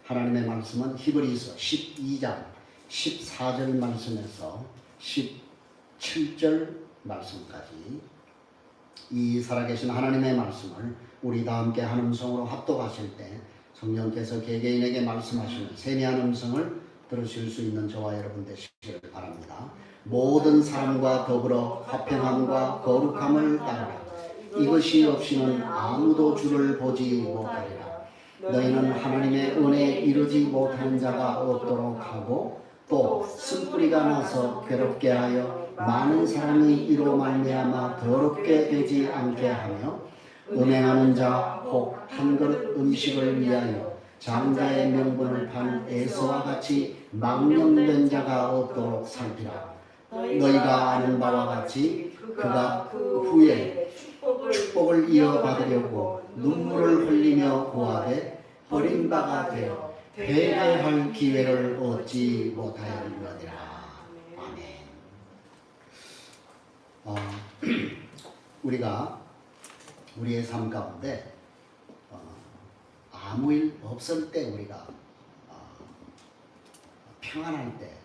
하나님의 말씀은 히브리서 12장 14절 말씀에서 17절 말씀까지 이 살아계신 하나님의 말씀을 우리 다 함께 한 음성으로 합독하실 때 성령께서 개개인에게 말씀하시는 세미한 음성을 들으실 수 있는 저와 여러분 되시기를 바랍니다. 모든 사람과 더불어 화평함과 거룩함을 따르라. 이것이 없이는 아무도 주를 보지 못하리라. 너희는 하나님의 은혜에 이르지 못하는 자가 없도록 하고 또 쓴뿌리가 나서 괴롭게 하여 많은 사람이 이로 말미암아 더럽게 되지 않게 하며 음행하는 자 혹 한 그릇 음식을 위하여 장자의 명분을 판 에서와 같이 망령된 자가 없도록 살피라. 너희가 아는 바와 같이 그가 그 후에 축복을 이어받으려고 눈물을 흘리며 구하되 버림바가 되어 회개할 기회를 얻지 못하였느니라. 아멘. 우리가 우리의 삶 가운데 아무 일 없을 때 우리가 평안할 때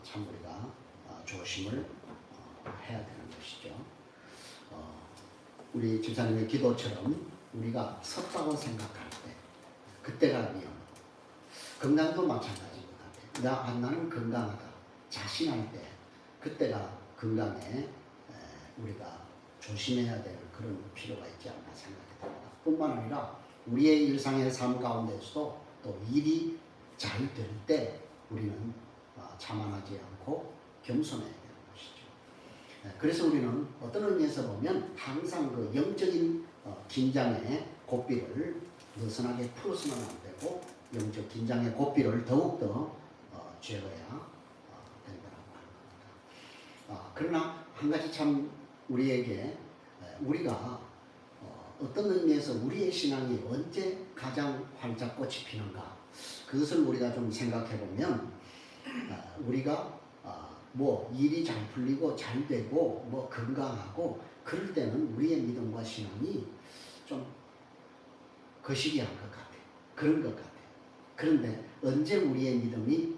참 우리가 조심을 해야 되는 것이죠. 우리 집사님의 기도처럼 우리가 섰다고 생각할 때 그때가 위험하고 건강도 마찬가지인 것 같아요. 나는 건강하다 자신할 때 그때가 건강에 우리가 조심해야 될 그런 필요가 있지 않나 생각이 듭니다. 뿐만 아니라 우리의 일상의 삶 가운데서도 또 일이 잘 될 때 우리는 자만하지 않고 겸손해야 되는 것이죠. 그래서 우리는 어떤 의미에서 보면 항상 그 영적인 긴장의 고삐를 느슨하게 풀어서는 안 되고 영적 긴장의 고삐를 더욱더 죄어야 된다고 하는 겁니다. 그러나 한 가지 참 우리에게 우리가 어떤 의미에서 우리의 신앙이 언제 가장 활짝 꽃이 피는가 그것을 우리가 좀 생각해 보면 우리가 뭐 일이 잘 풀리고 잘 되고 뭐 건강하고 그럴 때는 우리의 믿음과 신앙이 좀 거시기한 것 같아요. 그런 것 같아요. 그런데 언제 우리의 믿음이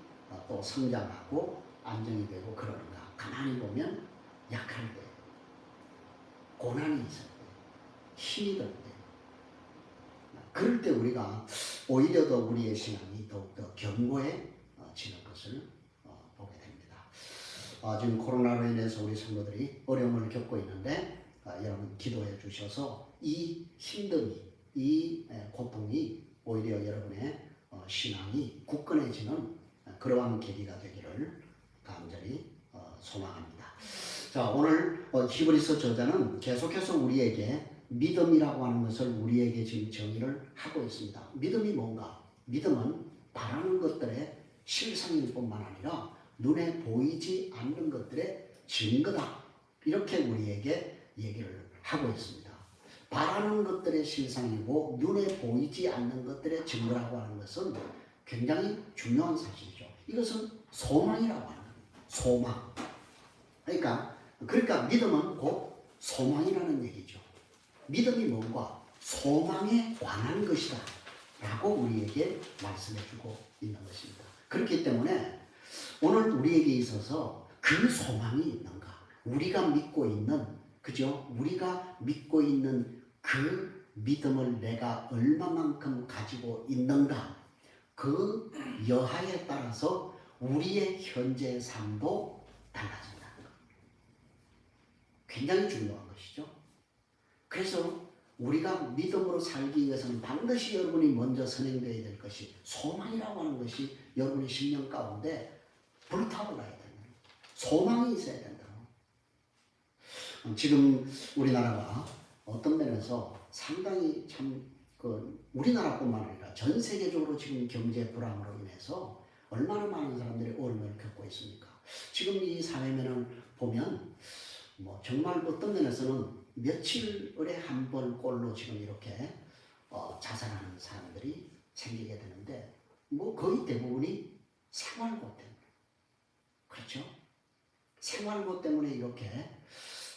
또 성장하고 안정이 되고 그러는가 가만히 보면 약할 때 고난이 있을 때 힘이 들 때 그럴 때 우리가 오히려 더 우리의 신앙이 더욱더 견고해지는 것을 보게 됩니다. 지금 코로나로 인해서 우리 성도들이 어려움을 겪고 있는데 여러분 기도해 주셔서 이 힘듦이 이 고통이 오히려 여러분의 신앙이 굳건해지는 그러한 계기가 되기를 간절히 소망합니다. 자, 오늘 히브리서 저자는 계속해서 우리에게 믿음이라고 하는 것을 우리에게 지금 정의를 하고 있습니다. 믿음이 뭔가? 믿음은 바라는 것들의 실상일 뿐만 아니라 눈에 보이지 않는 것들의 증거다. 이렇게 우리에게 얘기를 하고 있습니다. 바라는 것들의 실상이고 눈에 보이지 않는 것들의 증거라고 하는 것은 굉장히 중요한 사실이죠. 이것은 소망이라고 하는 겁니다. 소망. 그러니까 믿음은 곧 소망이라는 얘기죠. 믿음이 뭔가 소망에 관한 것이다 라고 우리에게 말씀해주고 있는 것입니다. 그렇기 때문에 오늘 우리에게 있어서 그 소망이 있는가 우리가 믿고 있는 그죠? 우리가 믿고 있는 그 믿음을 내가 얼마만큼 가지고 있는가 그 여하에 따라서 우리의 현재 삶도 달라진다는 것. 굉장히 중요한 것이죠. 그래서 우리가 믿음으로 살기 위해서는 반드시 여러분이 먼저 선행되어야 될 것이 소망이라고 하는 것이 여러분의 심령 가운데 불타올라야 됩니다. 소망이 있어야 된다고. 지금 우리나라가 어떤 면에서 상당히 참 우리나라뿐만 아니라 전 세계적으로 지금 경제 불황으로 인해서 얼마나 많은 사람들이 어려움을 겪고 있습니까? 지금 이 사회면을 보면 뭐 정말 어떤 면에서는 며칠에 한 번 꼴로 지금 이렇게 자살하는 사람들이 생기게 되는데 뭐 거의 대부분이 생활고 때문에 그렇죠? 생활고 때문에 이렇게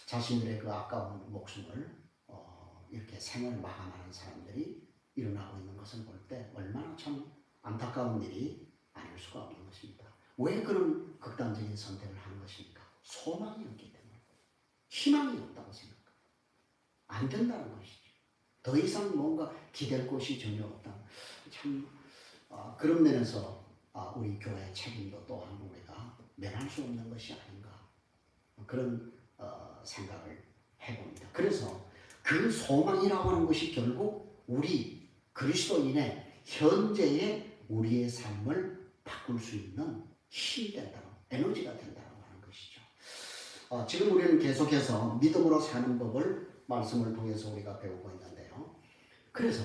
자신들의 그 아까운 목숨을 이렇게 생을 마감하는 사람들이 일어나고 있는 것을 볼 때 얼마나 참 안타까운 일이 아닐 수가 없는 것입니다. 왜 그런 극단적인 선택을 하는 것입니까? 소망이 없기 때문에. 희망이 없다고 생각합니다. 안 된다는 것이죠. 더 이상 뭔가 기댈 곳이 전혀 없다. 참 그런 면에서 우리 교회의 책임도 또한 우리가 면할 수 없는 것이 아닌가 그런 생각을 해봅니다. 그래서 그 소망이라고 하는 것이 결국 우리 그리스도인의 현재의 우리의 삶을 바꿀 수 있는 힘이 된다고, 에너지가 된다고 하는 것이죠. 지금 우리는 계속해서 믿음으로 사는 법을 말씀을 통해서 우리가 배우고 있는데요. 그래서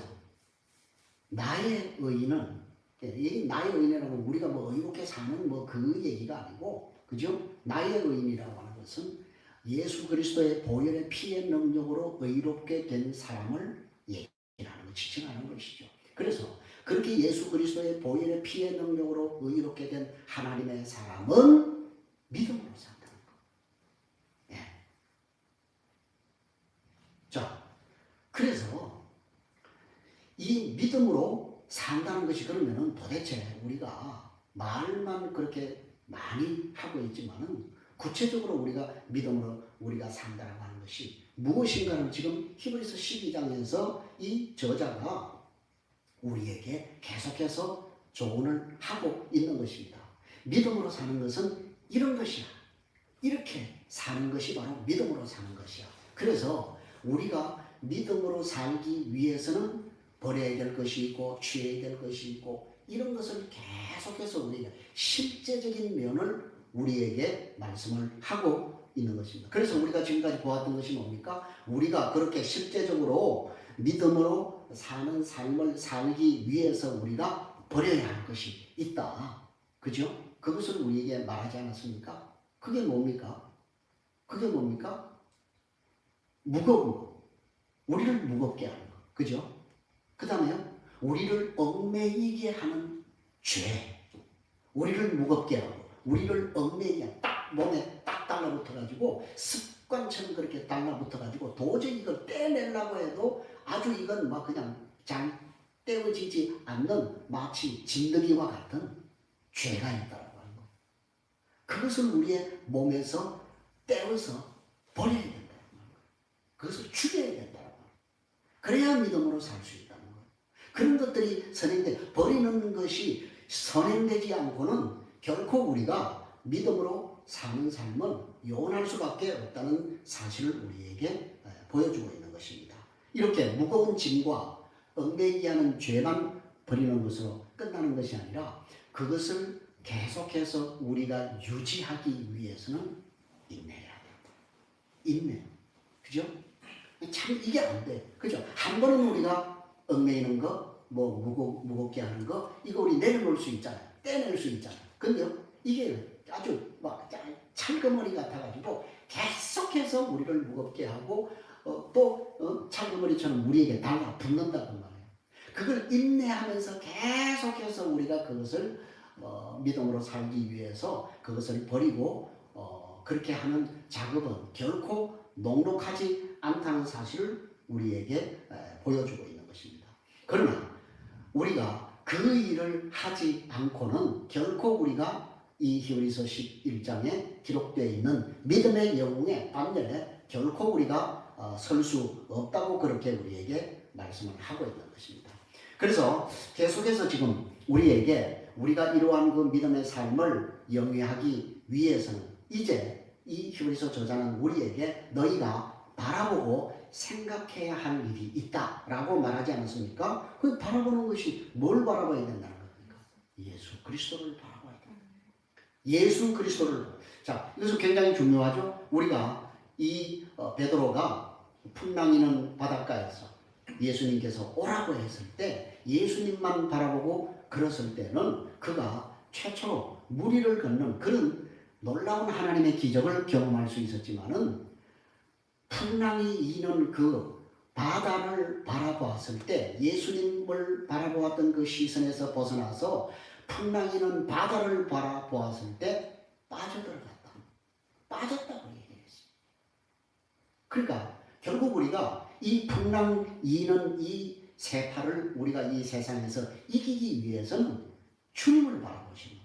나의 의인은, 나의 의인이라고 우리가 뭐 의롭게 사는 뭐 그 얘기가 아니고, 그죠? 나의 의인이라고 하는 것은 예수 그리스도의 보혈의 피의 능력으로 의롭게 된 사람을 얘기하는, 지칭하는 것이죠. 그래서 그렇게 예수 그리스도의 보혈의 피의 능력으로 의롭게 된 하나님의 사람은 믿음으로 산다는 것. 예. 자, 그래서 이 믿음으로 산다는 것이 그러면은 도대체 우리가 말만 그렇게 많이 하고 있지만은 구체적으로 우리가 믿음으로 우리가 산다라고 하는 것이 무엇인가를 지금 히브리서 12장에서 이 저자가 우리에게 계속해서 조언을 하고 있는 것입니다. 믿음으로 사는 것은 이런 것이야. 이렇게 사는 것이 바로 믿음으로 사는 것이야. 그래서 우리가 믿음으로 살기 위해서는 버려야 될 것이 있고 취해야 될 것이 있고 이런 것을 계속해서 우리가 실제적인 면을 우리에게 말씀을 하고 있는 것입니다. 그래서 우리가 지금까지 보았던 것이 뭡니까? 우리가 그렇게 실제적으로 믿음으로 사는 삶을 살기 위해서 우리가 버려야 할 것이 있다. 그죠? 그것을 우리에게 말하지 않았습니까? 그게 뭡니까? 그게 뭡니까? 무거운 거. 우리를 무겁게 하는 거. 그죠? 그 다음에요. 우리를 얽매이게 하는 죄. 우리를 무겁게 하고 우리를 얽매이게 딱 몸에 딱 달라붙어가지고 습관처럼 그렇게 달라붙어가지고 도저히 이걸 떼내려고 해도 아주 이건 막 그냥 잘 떼어지지 않는 마치 진드기와 같은 죄가 있다라고 하는 거. 그것을 우리의 몸에서 떼어서 버려야 된다는 거예요. 그것을 죽여야 된다는 거예요. 그래야 믿음으로 살 수 있다는 거예요. 그런 것들이 선행돼 버리는 것이 선행되지 않고는 결코 우리가 믿음으로 사는 삶은 요원할 수밖에 없다는 사실을 우리에게 보여주고 있는 것입니다. 이렇게 무거운 짐과 얽매이게 하는 죄만 버리는 것으로 끝나는 것이 아니라 그것을 계속해서 우리가 유지하기 위해서는 인내해야 된다. 인내. 그죠? 참 이게 안 돼. 그죠? 한 번은 우리가 얽매이는 거, 뭐 무겁게 하는 거, 이거 우리 내려놓을 수 있잖아요. 떼낼 수 있잖아요. 근데요, 이게 아주 막 찰거머리 같아가지고 계속해서 우리를 무겁게 하고 찰거머리처럼 우리에게 달라붙는다고 말해요. 그걸 인내하면서 계속해서 우리가 그것을 믿음으로 살기 위해서 그것을 버리고 그렇게 하는 작업은 결코 녹록하지 않다는 사실을 우리에게 보여주고 있는 것입니다. 그러나 우리가 그 일을 하지 않고는 결코 우리가 이 히브리서 11장에 기록되어 있는 믿음의 영웅의 반면에 결코 우리가 설 수 없다고 그렇게 우리에게 말씀을 하고 있는 것입니다. 그래서 계속해서 지금 우리에게 우리가 이러한 그 믿음의 삶을 영위하기 위해서는 이제 이 히브리서 저자는 우리에게 너희가 바라보고 생각해야 할 일이 있다라고 말하지 않았습니까? 그 바라보는 것이 뭘 바라봐야 된다는 겁니까? 예수 그리스도를 바라봐야 된다. 예수 그리스도를. 자, 이것은 굉장히 중요하죠. 우리가 이 베드로가 풍랑이는 바닷가에서 예수님께서 오라고 했을 때 예수님만 바라보고 걸었을 때는 그가 최초로 무리를 걷는 그런 놀라운 하나님의 기적을 경험할 수 있었지만은 풍랑이 이는 그 바다를 바라보았을 때 예수님을 바라보았던 그 시선에서 벗어나서 풍랑이는 바다를 바라보았을 때 빠져들어갔다. 빠졌다고 얘기했어요. 그러니까 결국 우리가 이 풍랑 이는 이 세파를 우리가 이 세상에서 이기기 위해서는 주님을 바라보시면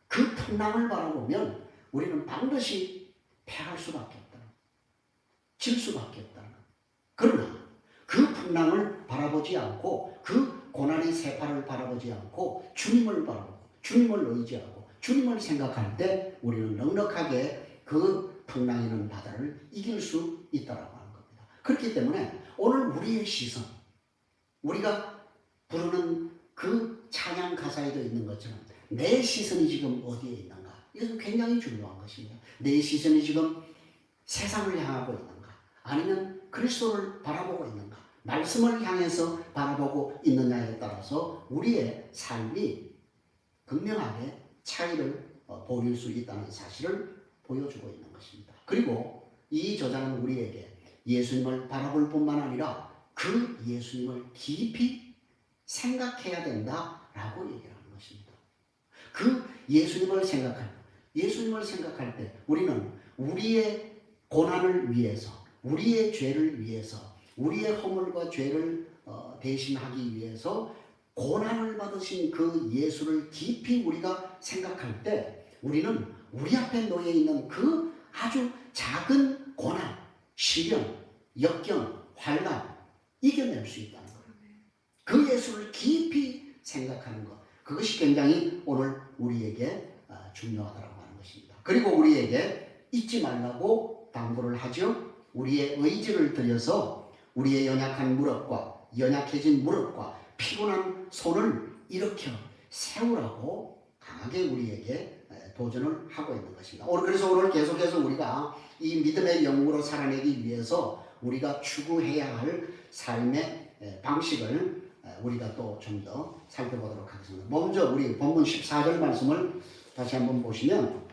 그 풍랑을 바라보면 우리는 반드시 패할 수밖에 없다. 질 수밖에 없다. 그러나 그 풍랑을 바라보지 않고 그 고난의 세파를 바라보지 않고 주님을 바라보고 주님을 의지하고 주님을 생각할 때 우리는 넉넉하게 그 풍랑이는 바다를 이길 수 있다라고 하는 겁니다. 그렇기 때문에 오늘 우리의 시선, 우리가 부르는 그 찬양 가사에도 있는 것처럼 내 시선이 지금 어디에 있는가? 이것은 굉장히 중요한 것입니다. 내 시선이 지금 세상을 향하고 있는가? 아니면 그리스도를 바라보고 있는가? 말씀을 향해서 바라보고 있느냐에 따라서 우리의 삶이 극명하게 차이를 보일 수 있다는 사실을 보여주고 있는 것입니다. 그리고 이 저자는 우리에게 예수님을 바라볼 뿐만 아니라 그 예수님을 깊이 생각해야 된다라고 얘기를 하는 것입니다. 그 예수님을 생각할 때 우리는 우리의 고난을 위해서, 우리의 죄를 위해서, 우리의 허물과 죄를 대신하기 위해서 고난을 받으신 그 예수를 깊이 우리가 생각할 때 우리는 우리 앞에 놓여 있는 그 아주 작은 고난, 시련, 역경, 환난 이겨낼 수 있다는 거예요. 그 예수를 깊이 생각하는 것, 그것이 굉장히 오늘 우리에게 중요하다고 하는 것입니다. 그리고 우리에게 잊지 말라고 당부를 하죠. 우리의 의지를 들여서 우리의 연약한 무릎과 연약해진 무릎과 피곤한 손을 일으켜 세우라고 강하게 우리에게 도전을 하고 있는 것입니다. 그래서 오늘 계속해서 우리가 이 믿음의 영웅으로 살아내기 위해서 우리가 추구해야 할 삶의 방식을 우리가 또 좀 더 살펴보도록 하겠습니다. 먼저 우리 본문 14절 말씀을 다시 한번 보시면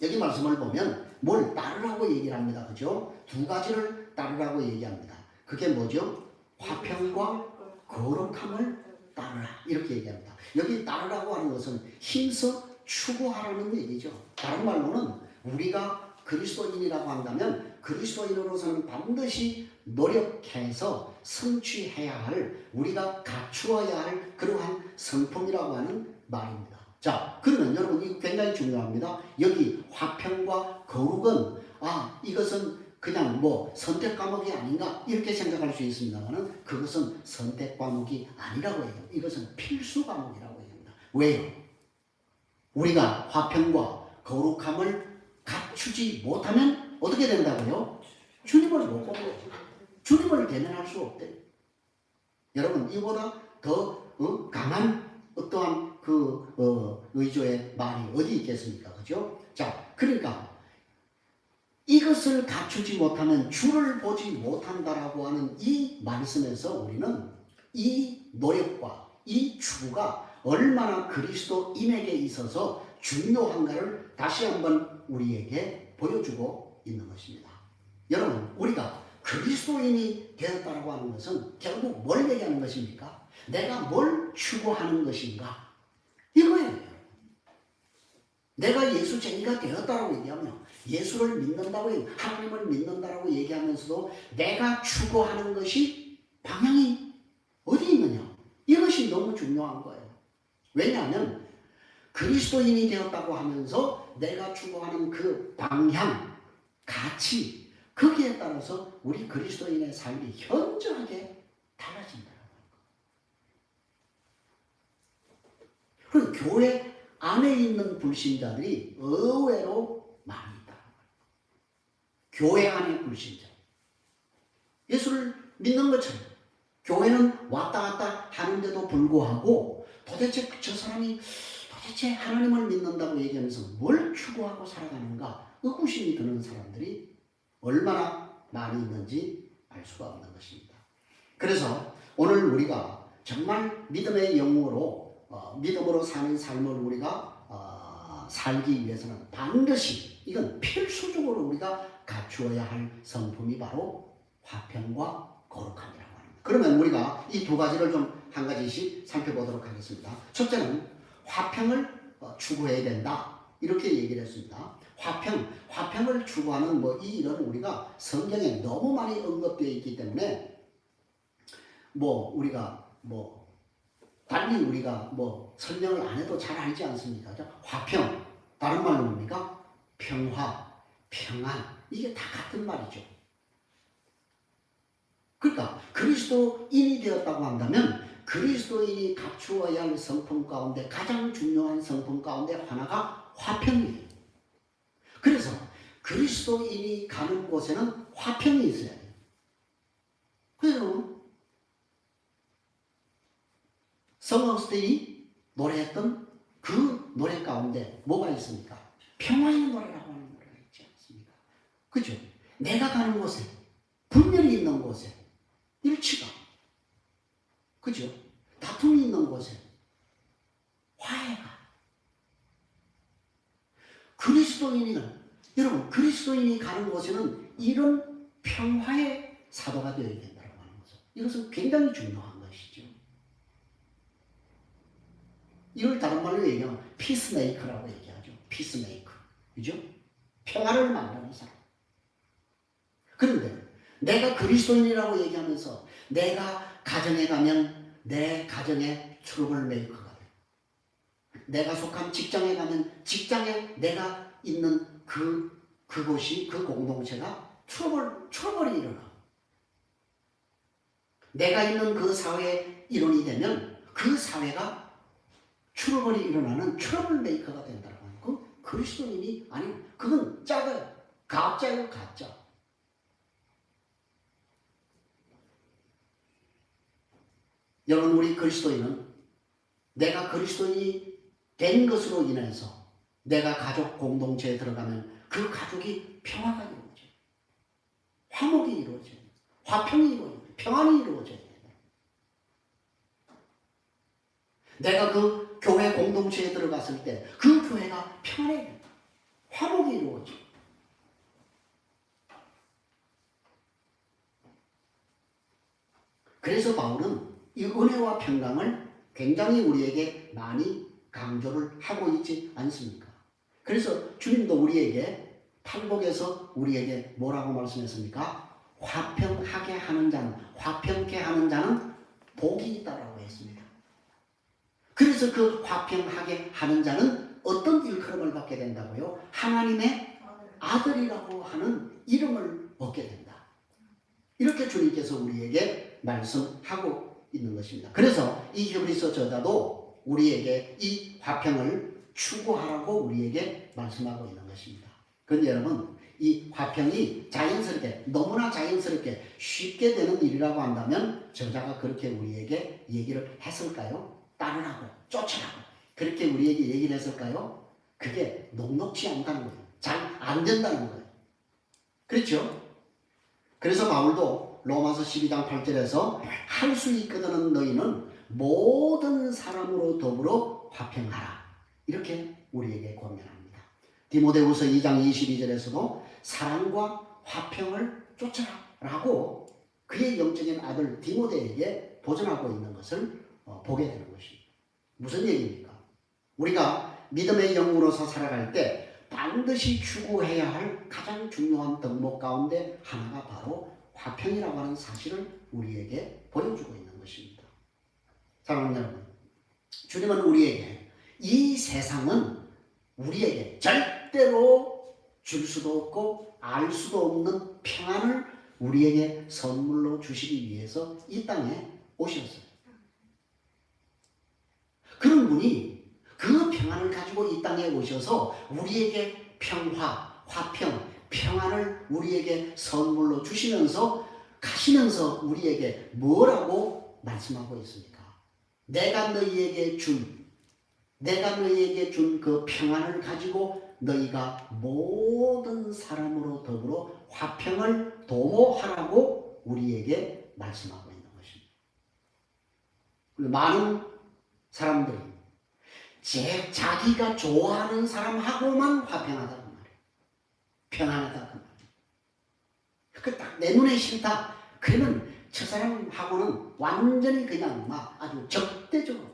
여기 말씀을 보면 뭘 따르라고 얘기를 합니다. 그죠? 두 가지를 따르라고 얘기합니다. 그게 뭐죠? 화평과 거룩함을 따르라 이렇게 얘기합니다. 여기 따르라고 하는 것은 힘써 추구하라는 얘기죠. 다른 말로는 우리가 그리스도인이라고 한다면 그리스도인으로서는 반드시 노력해서 성취해야 할, 우리가 갖추어야 할 그러한 성품이라고 하는 말입니다. 자, 그러면 여러분 이거 굉장히 중요합니다. 여기 화평과 거룩은 이것은 그냥 선택 과목이 아닌가 이렇게 생각할 수 있습니다만 그것은 선택 과목이 아니라고 해요. 이것은 필수 과목이라고 합니다. 왜요? 우리가 화평과 거룩함을 갖추지 못하면 어떻게 된다고요? 주님을 못 보고 주님을 대면할 수 없대요. 여러분 이보다 더 강한 어떠한 의조의 말이 어디 있겠습니까? 그죠? 자, 그러니까 이것을 갖추지 못하면 주를 보지 못한다라고 하는 이 말씀에서 우리는 이 노력과 이 추구가 얼마나 그리스도인에게 있어서 중요한가를 다시 한번 우리에게 보여주고 있는 것입니다. 여러분, 우리가 그리스도인이 되었다라고 하는 것은 결국 뭘 얘기하는 것입니까? 내가 뭘 추구하는 것인가? 이거예요. 내가 예수쟁이가 되었다라고 얘기하며 예수를 믿는다고 하나님을 믿는다라고 얘기하면서도 내가 추구하는 것이 방향이 어디 있느냐? 이것이 너무 중요한 거예요. 왜냐하면 그리스도인이 되었다고 하면서 내가 추구하는 그 방향, 가치, 거기에 따라서 우리 그리스도인의 삶이 현저하게 달라진다는 거예요. 그리고 교회 안에 있는 불신자들이 의외로 많이 있다. 교회 안에 불신자. 예수를 믿는 것처럼 교회는 왔다 갔다 하는데도 불구하고 도대체 저 사람이 도대체 하나님을 믿는다고 얘기하면서 뭘 추구하고 살아가는가 의구심이 드는 사람들이 얼마나 많이 있는지 알 수가 없는 것입니다. 그래서 오늘 우리가 정말 믿음의 영웅으로 믿음으로 사는 삶을 우리가 살기 위해서는 반드시 이건 필수적으로 우리가 갖추어야 할 성품이 바로 화평과 거룩함이라고 합니다. 그러면 우리가 이 두 가지를 좀 한 가지씩 살펴보도록 하겠습니다. 첫째는 화평을 추구해야 된다 이렇게 얘기를 했습니다. 화평을 추구하는 이 일은 우리가 성경에 너무 많이 언급되어 있기 때문에 우리가 달리 우리가 뭐 설명을 안 해도 잘 알지 않습니까? 화평, 다른 말로 뭡니까? 평화, 평안, 이게 다 같은 말이죠. 그러니까 그리스도인이 되었다고 한다면 그리스도인이 갖추어야 할 성품 가운데 가장 중요한 성품 가운데 하나가 화평이에요. 그래서 그리스도인이 가는 곳에는 화평이 있어야 돼요. 그래서 성 어거스틴이 노래했던 그 노래 가운데 뭐가 있습니까? 평화의 노래라고 하는 노래가 있지 않습니까? 그죠? 내가 가는 곳에, 분열이 있는 곳에 일치가, 그죠? 다툼이 있는 곳에 화해가. 여러분 그리스도인이 가는 곳에는 이런 평화의 사도가 되어야 된다고 하는 거죠. 이것은 굉장히 중요한 것이죠. 이걸 다른 말로 얘기하면 피스메이커라고 얘기하죠. 피스메이커. 그죠? 평화를 만드는 사람. 그런데 내가 그리스도인이라고 얘기하면서 내가 가정에 가면 내 가정에 트러블 메이커가 돼. 내가 속한 직장에 가면 직장에 내가 있는 그곳이, 그 공동체가 트러블이 일어나. 내가 있는 그 사회의 일원이 되면 그 사회가 트러블이 일어나는 트러블 메이커가 된다고 하는 그 그리스도인이 아니, 그건 짜가요. 가짜예요, 가짜. 여러분, 우리 그리스도인은 내가 그리스도인이 된 것으로 인해서 내가 가족 공동체에 들어가면 그 가족이 평화가 이루어져요. 화목이 이루어져요. 화평이 이루어져요. 평안이 이루어져요. 내가 그 교회 공동체에 들어갔을 때 그 교회가 평안해요. 화목이 이루어져요. 그래서 바울은 이 은혜와 평강을 굉장히 우리에게 많이 강조를 하고 있지 않습니까? 그래서 주님도 우리에게 팔복에서 우리에게 뭐라고 말씀했습니까? 화평하게 하는 자는, 화평케 하는 자는 복이 있다라고 했습니다. 그래서 그 화평하게 하는 자는 어떤 일컬음을 받게 된다고요? 하나님의 아들이라고 하는 이름을 얻게 된다. 이렇게 주님께서 우리에게 말씀하고 있는 것입니다. 그래서 이 히브리서 저자도 우리에게 이 화평을 추구하라고 우리에게 말씀하고 있는 것입니다. 그런데 여러분, 이 화평이 자연스럽게, 너무나 자연스럽게 쉽게 되는 일이라고 한다면 저자가 그렇게 우리에게 얘기를 했을까요? 따르라고, 쫓으라고 그렇게 우리에게 얘기를 했을까요? 그게 녹록지 않다는 거예요. 잘 안 된다는 거예요. 그렇죠? 그래서 바울도 로마서 12장 8절에서 할 수 있거든 너희는 모든 사람으로 더불어 화평하라. 이렇게 우리에게 권면합니다. 디모데후서 2장 22절에서도 사랑과 화평을 쫓아라 라고 그의 영적인 아들 디모데에게 도전하고 있는 것을 보게 되는 것입니다. 무슨 얘기입니까? 우리가 믿음의 영으로서 살아갈 때 반드시 추구해야 할 가장 중요한 덕목 가운데 하나가 바로 화평이라고 하는 사실을 우리에게 보여주고 있는 것입니다. 사랑하는 여러분, 주님은 우리에게 이 세상은 우리에게 절대로 줄 수도 없고 알 수도 없는 평안을 우리에게 선물로 주시기 위해서 이 땅에 오셨어요. 그런 분이 그 평안을 가지고 이 땅에 오셔서 우리에게 평화, 화평, 평안을 우리에게 선물로 주시면서 가시면서 우리에게 뭐라고 말씀하고 있습니까? 내가 너희에게 준 그 평안을 가지고 너희가 모든 사람으로 더불어 화평을 도모하라고 우리에게 말씀하고 있는 것입니다. 많은 사람들이 자기가 좋아하는 사람하고만 화평하다고 말해요. 평안하다고 말해요. 그 딱 내 눈에 싫다. 그러면 저 사람하고는 완전히 그냥 막 아주 적대적으로.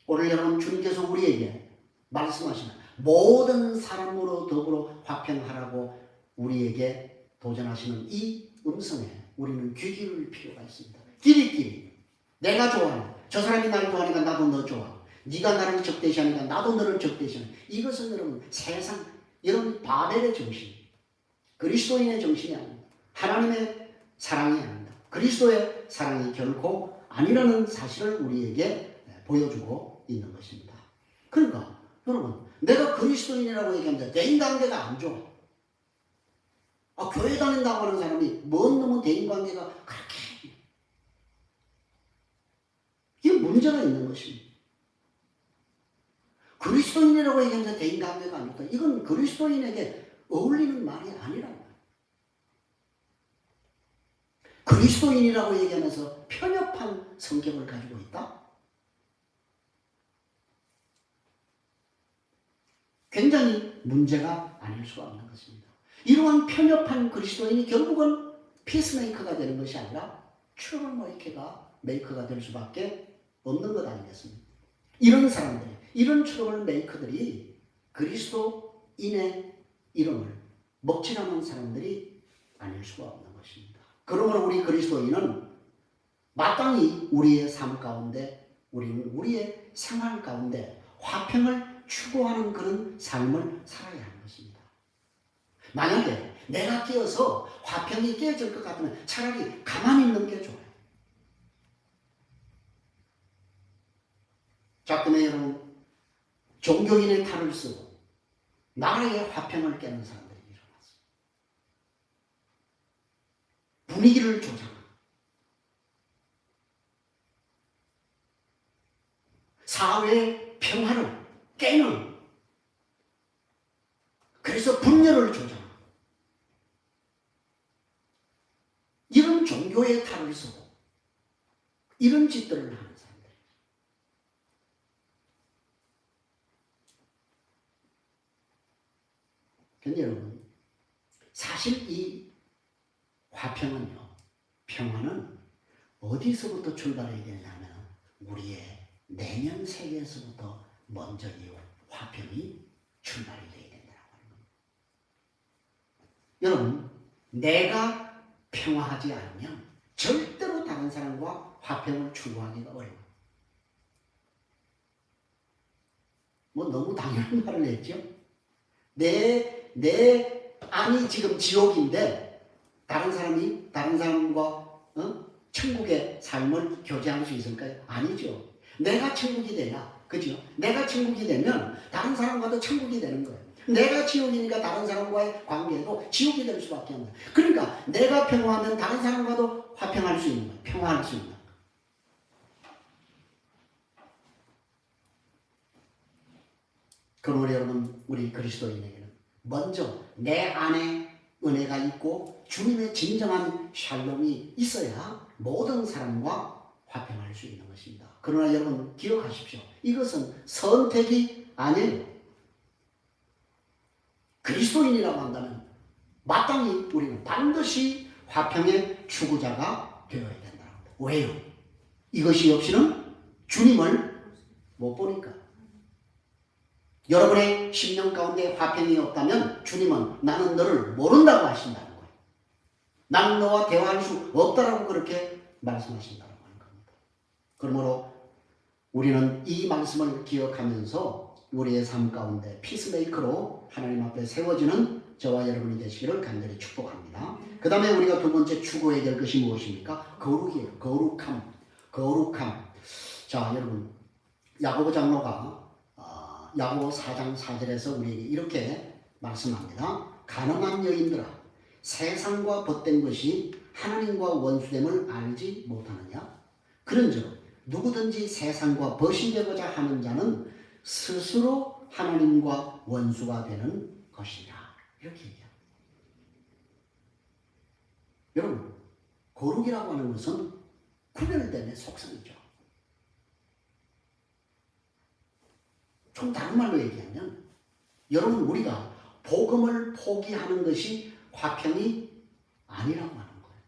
오늘 여러분 주님께서 우리에게 말씀하시는 모든 사람으로 더불어 화평하라고 우리에게 도전하시는 이 음성에 우리는 귀 기울일 필요가 있습니다. 끼리끼리 내가 좋아하는 저 사람이 나를 좋아하니까 나도 너 좋아. 네가 나를 적대시하니까 나도 너를 적대시하는 이것은 여러분 세상 여러분 바벨의 정신 그리스도인의 정신이 아닙니다. 하나님의 사랑이 아닙니다. 그리스도의 사랑이 결코 아니라는 사실을 우리에게 보여주고 있는 것입니다. 그러니까 여러분 내가 그리스도인이라고 얘기하는데 대인관계가 안 좋아. 교회 다닌다고 하는 사람이 뭔 놈의 대인관계가 그렇게 이게 문제가 있는 것입니다. 그리스도인이라고 얘기하는데 대인관계가 안 좋다. 이건 그리스도인에게 어울리는 말이 아니란 말이에요. 그리스도인이라고 얘기하면서 편협한 성격을 가지고 있다? 굉장히 문제가 아닐 수가 없는 것입니다. 이러한 편협한 그리스도인이 결국은 피스메이커가 되는 것이 아니라 트러블 메이커가 될 수밖에 없는 것 아니겠습니까? 이런 사람들이, 이런 트러블 메이커들이 그리스도인의 이름을 먹칠하는 사람들이 아닐 수가 없는 것입니다. 그러므로 우리 그리스도인은 마땅히 우리의 삶 가운데, 우리는 우리의 생활 가운데 화평을 추구하는 그런 삶을 살아야 하는 것입니다. 만약에 내가 깨어서 화평이 깨질 것 같으면 차라리 가만히 있는 게 좋아요. 자, 그러면 여러분, 종교인의 탈을 쓰고 나라의 화평을 깨는 사람들이 일어났어요. 분위기를 조장하고 사회의 평화를 깨는, 그래서 분열을 조장하고 이런 종교의 탈을 쓰고 이런 짓들을 하는 사람들. 근데 여러분, 사실 이 화평은요, 평화는 어디서부터 출발해야 되냐면 우리의 내면 세계에서부터 먼저 이 화평이 출발이 돼야 된다고 하는 겁니다. 여러분, 내가 평화하지 않으면 절대로 다른 사람과 화평을 추구하기가 어려워요. 뭐 너무 당연한 말을 했죠? 내 안이 지금 지옥인데 다른 사람과 천국의 삶을 교제할 수 있을까요? 아니죠. 내가 천국이 돼야, 그죠? 내가 천국이 되면 다른 사람과도 천국이 되는 거예요. 내가 지옥이니까 다른 사람과의 관계도 지옥이 될 수밖에 없는 거예요. 그러니까 내가 평화하면 다른 사람과도 화평할 수 있는 거예요. 평화할 수 있는 거예요. 그러므로 여러분, 우리 그리스도인에게는 먼저 내 안에 은혜가 있고 주님의 진정한 샬롬이 있어야 모든 사람과 화평할 수 있는 것입니다. 그러나 여러분 기억하십시오. 이것은 선택이 아니에요. 그리스도인이라고 한다면 마땅히 우리는 반드시 화평의 추구자가 되어야 된다. 왜요? 이것이 없이는 주님을 못 보니까. 여러분의 심령 가운데 화평이 없다면 주님은 나는 너를 모른다고 하신다는 거예요. 나는 너와 대화할 수 없다라고 그렇게 말씀하신다고 하는 겁니다. 그러므로 우리는 이 말씀을 기억하면서 우리의 삶 가운데 피스메이커로 하나님 앞에 세워지는 저와 여러분이 되시기를 간절히 축복합니다. 그 다음에 우리가 두 번째 추구해야 될 것이 무엇입니까? 거룩이에요. 거룩함. 자, 여러분, 야고보 장로가 야고보 4장 4절에서 우리에게 이렇게 말씀합니다. 가늠한 여인들아, 세상과 벗된 것이 하나님과 원수됨을 알지 못하느냐? 그런즉 누구든지 세상과 벗이 되고자 하는 자는 스스로 하나님과 원수가 되는 것이라. 이렇게 얘기합니다. 여러분, 거룩이라고 하는 것은 구별됨의 속성이죠. 좀 다른 말로 얘기하면 여러분, 우리가 복음을 포기하는 것이 화평이 아니라고 하는 거예요.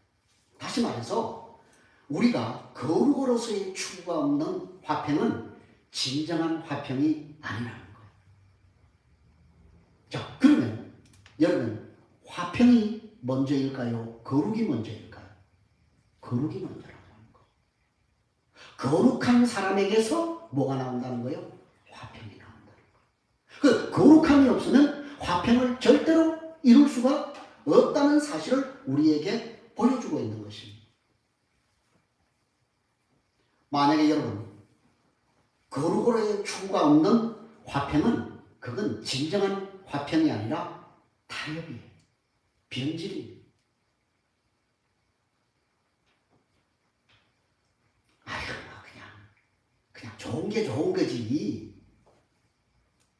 다시 말해서 우리가 거룩으로서의 추구가 없는 화평은 진정한 화평이 아니라는 거예요. 자, 그러면 여러분, 화평이 먼저일까요? 거룩이 먼저일까요? 거룩이 먼저라고 하는 거예요. 거룩한 사람에게서 뭐가 나온다는 거예요? 화평이 나온다는 거예요. 그 거룩함이 없으면 화평을 절대로 이룰 수가 없다는 사실을 우리에게 보여주고 있는 것입니다. 만약에 여러분 거룩으로의 추구가 없는 화평은 그건 진정한 화평이 아니라 타협이에요. 변질이에요. 아이고 그냥 좋은 게 좋은 거지.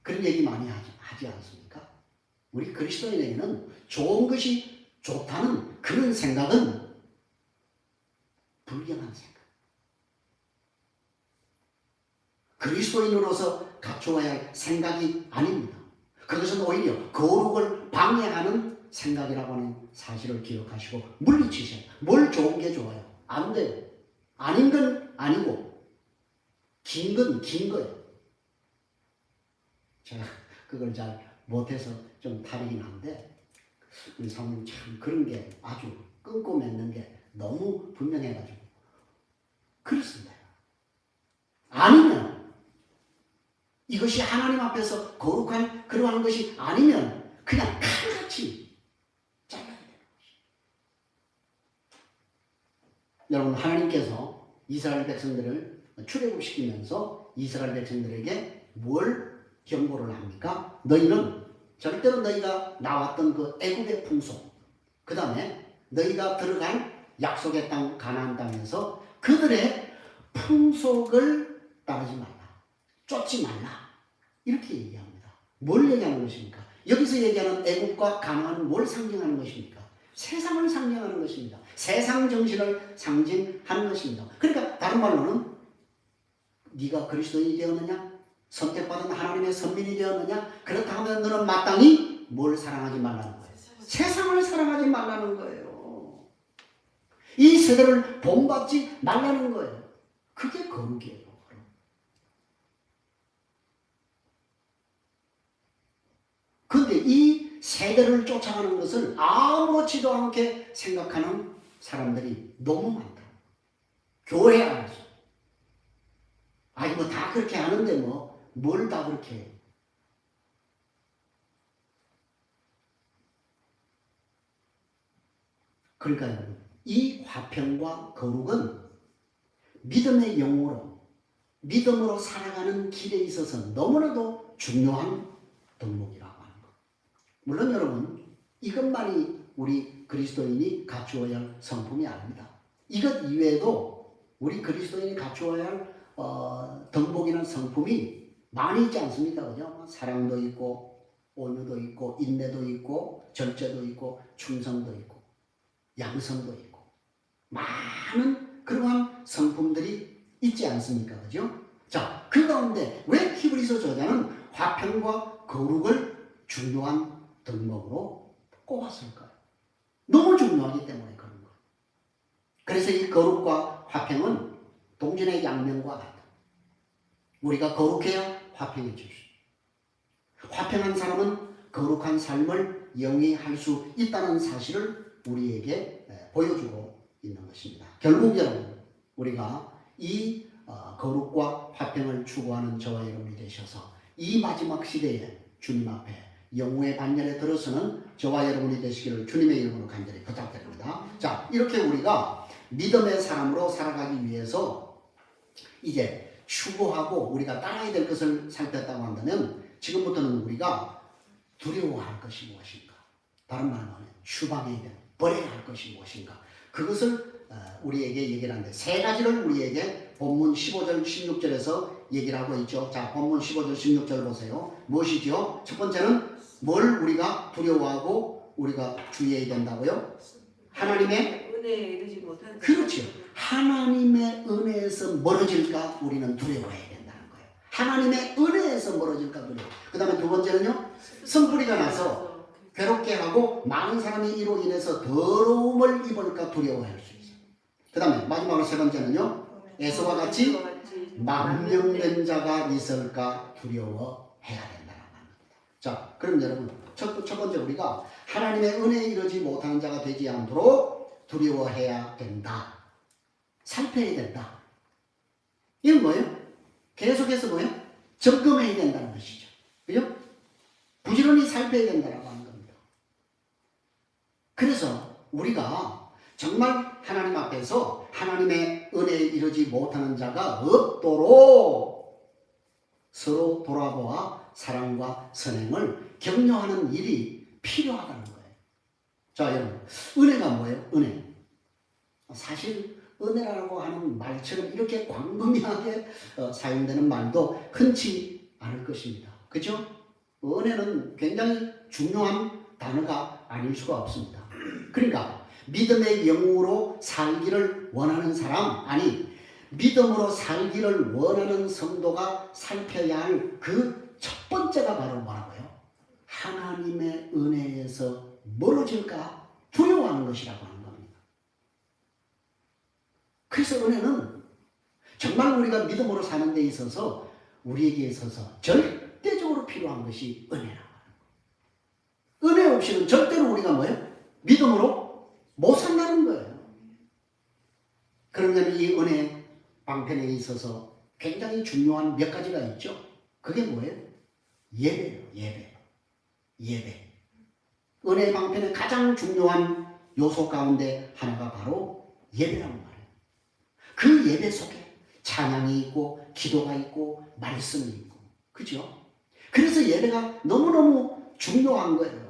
그런 얘기 많이 하지 않습니까? 우리 그리스도인에게는 좋은 것이 좋다는 그런 생각은 불경한 생각. 그리스도인으로서 갖추어야 할 생각이 아닙니다. 그것은 오히려 거룩을 방해하는 생각이라고 하는 사실을 기억하시고 물리치셔야 돼요. 뭘 좋은 게 좋아요? 안 돼요. 아닌 건 아니고 긴 건 긴 거예요. 제가 그걸 잘 못해서 좀 다르긴 한데 우리 사모님 참 그런 게 아주 끊고 맺는 게 너무 분명해가지고 그렇습니다. 아니면 이것이 하나님 앞에서 거룩한 그러한 것이 아니면 그냥 칼같이 잘라야 되는 것이죠. 여러분 하나님께서 이스라엘 백성들을 출애굽시키면서 이스라엘 백성들에게 뭘 경고를 합니까? 너희는 절대로 너희가 나왔던 그 애굽의 풍속, 그 다음에 너희가 들어간 약속의 땅 가나안 땅에서 그들의 풍속을 따르지 말라. 쫓지 말라. 이렇게 얘기합니다. 뭘 얘기하는 것입니까? 여기서 얘기하는 애국과 가나안은 뭘 상징하는 것입니까? 세상을 상징하는 것입니다. 세상 정신을 상징하는 것입니다. 그러니까 다른 말로는 네가 그리스도인이 되었느냐? 선택받은 하나님의 선민이 되었느냐? 그렇다 하면 너는 마땅히 뭘 사랑하지 말라는 거예요? 세상을 사랑하지 말라는 거예요. 이 세대를 본받지 말라는 거예요. 그게 거룩이에요. 그런데 이 세대를 쫓아가는 것을 아무렇지도 않게 생각하는 사람들이 너무 많다. 교회 안에서. 아니 뭐 다 그렇게 하는데 뭘 다 그렇게 해요. 그러니까 여러분 이 화평과 거룩은 믿음의 영으로 믿음으로 살아가는 길에 있어서 너무나도 중요한 덕목이라고 하는 것. 물론 여러분 이것만이 우리 그리스도인이 갖추어야 할 성품이 아닙니다. 이것 이외에도 우리 그리스도인이 갖추어야 할 덕목이나 성품이 많이 있지 않습니까? 그죠? 사랑도 있고 온유도 있고 인내도 있고 절제도 있고 충성도 있고 양선도 있고 많은 그러한 성품들이 있지 않습니까? 그죠? 자, 그 가운데 왜 히브리서 저자는 화평과 거룩을 중요한 덕목으로 꼽았을까요? 너무 중요하기 때문에 그런 거예요. 그래서 이 거룩과 화평은 동전의 양면과 같다. 우리가 거룩해야 화평해질 수 있다. 화평한 사람은 거룩한 삶을 영위할 수 있다는 사실을 우리에게 보여주고 있는 것입니다. 결국 여러분 우리가 이 거룩과 화평을 추구하는 저와 여러분이 되셔서 이 마지막 시대에 주님 앞에 영웅의 반열에 들어서는 저와 여러분이 되시기를 주님의 이름으로 간절히 부탁드립니다. 자, 이렇게 우리가 믿음의 사람으로 살아가기 위해서 이제 추구하고 우리가 따라야 될 것을 살폈다고 한다면 지금부터는 우리가 두려워할 것이 무엇인가? 다른 말로 하면 추방해야 될, 버려야 할 것이 무엇인가? 그것을 우리에게 얘기를 하는데 세 가지를 우리에게 본문 15절 16절에서 얘기를 하고 있죠. 자, 본문 15절 16절 보세요. 무엇이죠? 첫 번째는 뭘 우리가 두려워하고 우리가 주의해야 된다고요? 하나님의 은혜에 이르지 못하는. 그렇죠. 하나님의 은혜에서 멀어질까 우리는 두려워해야 된다는 거예요. 하나님의 은혜에서 멀어질까 두려워. 그 다음에 두 번째는요. 성불이가 나서 괴롭게 하고 많은 사람이 이로 인해서 더러움을 입을까 두려워할 수 있어요. 그 다음에 마지막으로 세 번째는요. 에서와 같이 망령된 자가 있을까 두려워해야 된다는 겁니다. 자, 그럼 여러분 첫 번째 우리가 하나님의 은혜에 이르지 못하는 자가 되지 않도록 두려워해야 된다. 살펴야 된다. 이건 뭐예요? 계속해서 뭐예요? 점검해야 된다는 것이죠. 그죠? 부지런히 살펴야 된다고 하는 겁니다. 그래서 우리가 정말 하나님 앞에서 하나님의 은혜에 이르지 못하는 자가 없도록 서로 돌아보아 사랑과 선행을 격려하는 일이 필요하다는 거예요. 자, 여러분, 은혜가 뭐예요? 은혜. 사실 은혜라고 하는 말처럼 이렇게 광범위하게 사용되는 말도 흔치 않을 것입니다. 그렇죠? 은혜는 굉장히 중요한 단어가 아닐 수가 없습니다. 그러니까 믿음의 영으로 살기를 원하는 사람, 아니 믿음으로 살기를 원하는 성도가 살펴야 할 그 첫 번째가 바로 뭐라고요? 하나님의 은혜에서 멀어질까 두려워하는 것이라고 하는 겁니다. 그래서 은혜는 정말 우리가 믿음으로 사는 데 있어서 우리에게 있어서 절대적으로 필요한 것이 은혜라고 하는 거예요. 은혜 없이는 절대로 우리가 뭐예요? 믿음으로 못 산다는 거예요. 그러면 이 은혜 방편에 있어서 굉장히 중요한 몇 가지가 있죠. 그게 뭐예요? 예배예요. 예배. 은혜 방편의 가장 중요한 요소 가운데 하나가 바로 예배라는 말이에요. 그 예배 속에 찬양이 있고 기도가 있고 말씀이 있고, 그죠? 그래서 예배가 너무너무 중요한 거예요.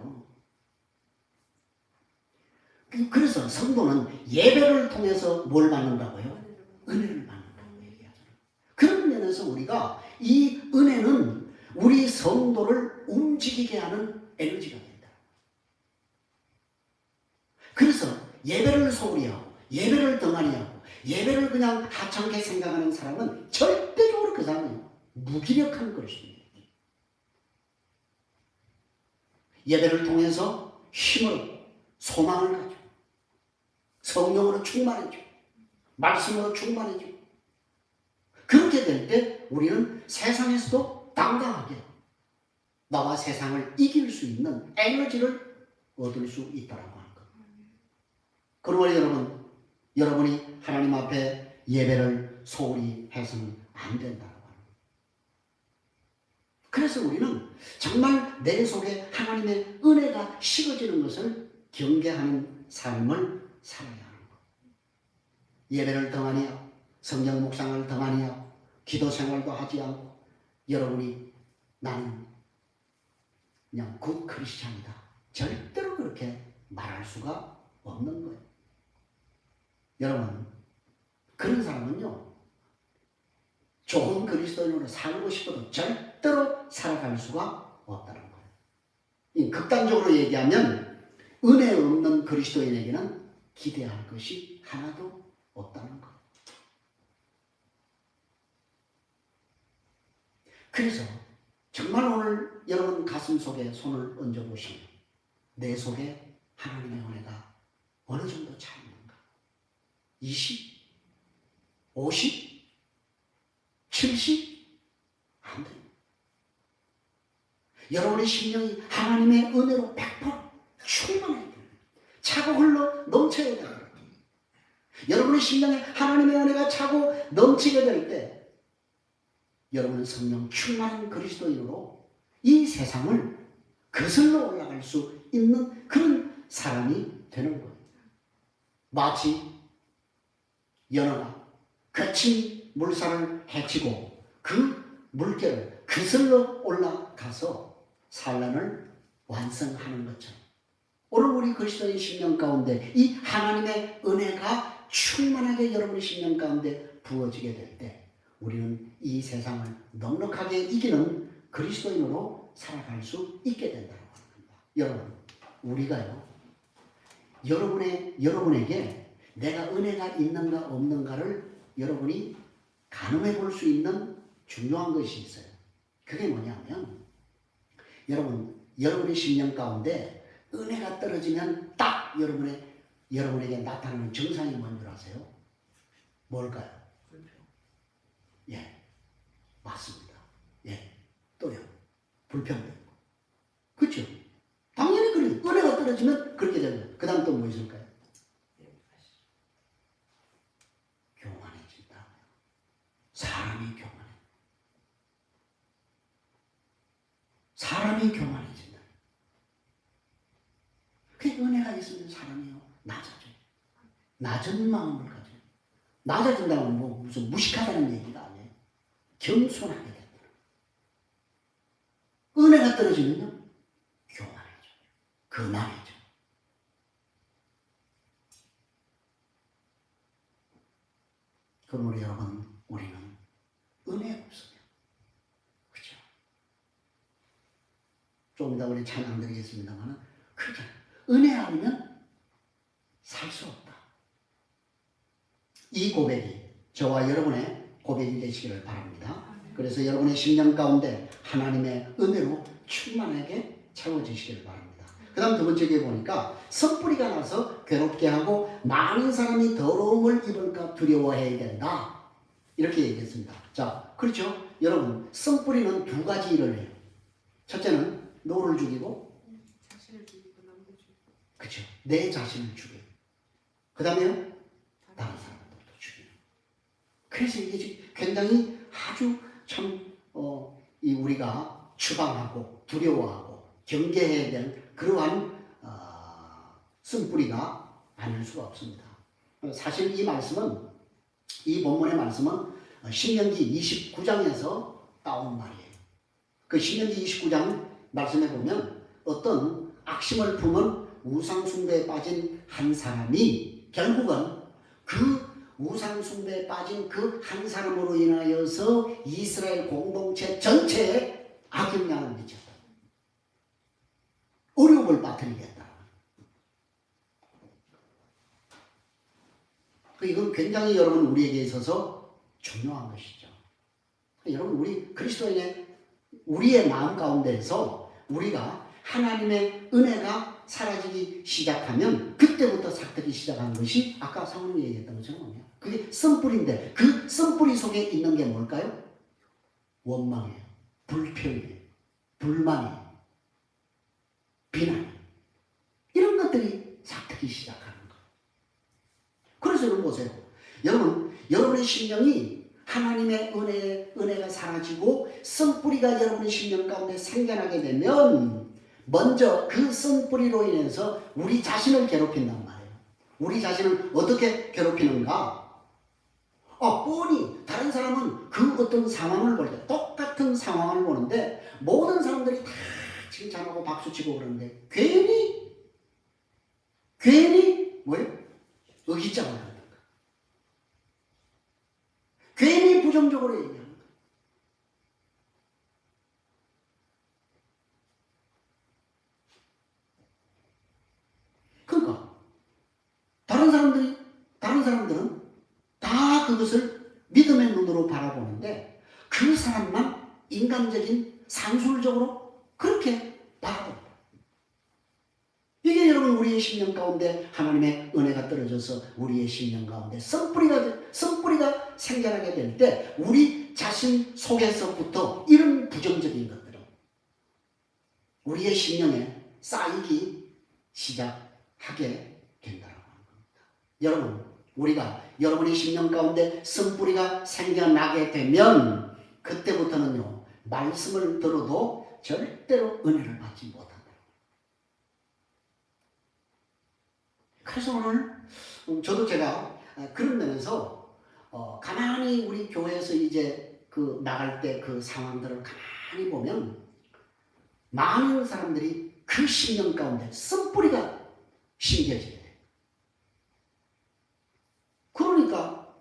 그래서 성도는 예배를 통해서 뭘 받는다고요? 은혜를 받는다고 얘기하잖아요. 그런 면에서 우리가 이 은혜는 우리 성도를 움직이게 하는 에너지가 된다. 그래서 예배를 소홀히 하고 예배를 덩하니 하고 예배를 그냥 하찮게 생각하는 사람은 절대적으로 그 사람은 무기력한 것입니다. 예배를 통해서 힘을 얻고 소망을 가지고 성령으로 충만해지고 말씀으로 충만해지고 그렇게 될 때 우리는 세상에서도 당당하게 나와 세상을 이길 수 있는 에너지를 얻을 수 있다라고 하는 겁니다. 그러므로 여러분이 하나님 앞에 예배를 소홀히 해서는 안 된다고 하는 거예요. 그래서 우리는 정말 내 속에 하나님의 은혜가 식어지는 것을 경계하는 삶을 살아야 하는 거예요. 예배를 덩하니 하고 성경 묵상을 덩하니 하고 기도 생활도 하지 않고 여러분이 나는 그냥 굿 크리스찬이다. 절대로 그렇게 말할 수가 없는 거예요. 여러분, 그런 사람은요, 좋은 그리스도인으로 살고 싶어도 절대로 살아갈 수가 없다는 거예요. 극단적으로 얘기하면 은혜 없는 그리스도인에게는 기대할 것이 하나도 없다는 거예요. 그래서 정말 오늘 여러분 가슴 속에 손을 얹어보시면 내 속에 하나님의 은혜가 어느 정도 차 있는가? 20? 50? 70? 안 돼요. 여러분의 심령이 하나님의 은혜로 100% 충만해야 돼요. 차고 흘러 넘쳐야 돼요. 여러분의 심령에 하나님의 은혜가 차고 넘치게 될 때 여러분은 성령 충만한 그리스도인으로 이 세상을 거슬러 올라갈 수 있는 그런 사람이 되는 거예요. 마치 연어가 거친 물살을 헤치고 그 물결을 거슬러 올라가서 산란을 완성하는 것처럼 오늘 우리 그리스도인 심령 가운데 이 하나님의 은혜가 충만하게 여러분의 심령 가운데 부어지게 될 때 우리는 이 세상을 넉넉하게 이기는 그리스도인으로 살아갈 수 있게 된다고 하는 겁니다. 여러분, 우리가요, 여러분에게 내가 은혜가 있는가 없는가를 여러분이 가늠해 볼 수 있는 중요한 것이 있어요. 그게 뭐냐면, 여러분의 심령 가운데 은혜가 떨어지면 딱 여러분에게 나타나는 증상이 뭔지 아세요? 뭘까요? 예, 맞습니다. 예, 또요. 불평등. 그렇죠? 당연히 그래요. 은혜가 떨어지면 그렇게 됩니다. 그 다음 또 뭐 있을까요? 교만해진다. 사람 그럼 교만해진다. 그 은혜가 있으면 사람이요 낮아져요. 낮은 마음을 가져요. 낮아진다면 뭐 무슨 무식하다는 얘기가 아니에요. 겸손하게 된다. 은혜가 떨어지면요 교만해져요. 거만해져요. 그럼 우리 여러분, 우리는 은혜 없어요. 그렇죠? 좀 이따 우리 찬양 드리겠습니다만 그렇죠. 은혜 아니면 살 수 없다. 이 고백이 저와 여러분의 고백이 되시기를 바랍니다. 그래서 여러분의 심령 가운데 하나님의 은혜로 충만하게 채워지시기를 바랍니다. 그 다음 두 번째 게 보니까 섣부리가 나서 괴롭게 하고 많은 사람이 더러움을 입을까 두려워해야 된다. 이렇게 얘기했습니다. 자, 그렇죠? 여러분, 썩뿌리는 두 가지 일을 해요. 첫째는 너를 죽이고, 자신을 죽이고 남도 죽이고. 그렇죠? 내 자신을 죽여요. 그 다음에요, 다른 사람들도 죽여요. 그래서 이게 굉장히 아주 참 이 우리가 추방하고 두려워하고 경계해야 될 그러한 쓴뿌리가 아닐 수가 없습니다. 사실 이 말씀은, 이 본문의 말씀은 신명기 29장에서 따온 말이에요. 그 신명기 29장 말씀에 보면 어떤 악심을 품은 우상숭배에 빠진 한 사람이 결국은 그 우상숭배에 빠진 그 한 사람으로 인하여서 이스라엘 공동체 전체에 악영향을 미쳤다. 어려움을 빠뜨리겠다. 이건 굉장히 여러분 우리에게 있어서 중요한 것이죠. 여러분 우리 그리스도인의 우리의 마음 가운데에서 우리가 하나님의 은혜가 사라지기 시작하면 그때부터 삭트기 시작하는 것이 아까 사모님이 얘기했던 것처럼 그게 씀뿌리인데 그 씀뿌리 속에 있는 게 뭘까요? 원망이에요. 불평이에요. 불만이에요. 비난. 이런 것들이 삭트기 시작하는 거예요. 그래서 여러분 보세요. 여러분의 심령이 하나님의 은혜가 사라지고 씀뿌리가 여러분의 심령 가운데 생겨나게 되면 먼저 그 씀뿌리로 인해서 우리 자신을 괴롭힌단 말이에요. 우리 자신을 어떻게 괴롭히는가? 뻔히 다른 사람은 그 어떤 상황을 볼 때 똑같은 상황을 보는데 모든 사람들이 다 칭찬하고 박수치고 그러는데 괜히 뭐예요? 의기장을 하는 거예요. 괜히 부정적으로 얘기하는 거예요. 그러니까 다른 사람들은 다 그것을 믿음의 눈으로 바라보는데 그 사람만 인간적인 산술적으로 그렇게 바라봅니다. 이게 여러분 우리의 심령 가운데 하나님의 은혜가 떨어져서 우리의 심령 가운데 썩뿌리가 생겨나게 될 때 우리 자신 속에서부터 이런 부정적인 것들은 우리의 심령에 쌓이기 시작하게 된다고 하는 겁니다. 여러분, 우리가 여러분의 심령 가운데 썩뿌리가 생겨나게 되면 그때부터는요 말씀을 들어도 절대로 은혜를 받지 못한다. 그래서 오늘 저도 제가 그런 면에서 가만히 우리 교회에서 이제 그 나갈 때 그 상황들을 가만히 보면 많은 사람들이 그 심령 가운데 씀뿌리가 심겨지게 돼요. 그러니까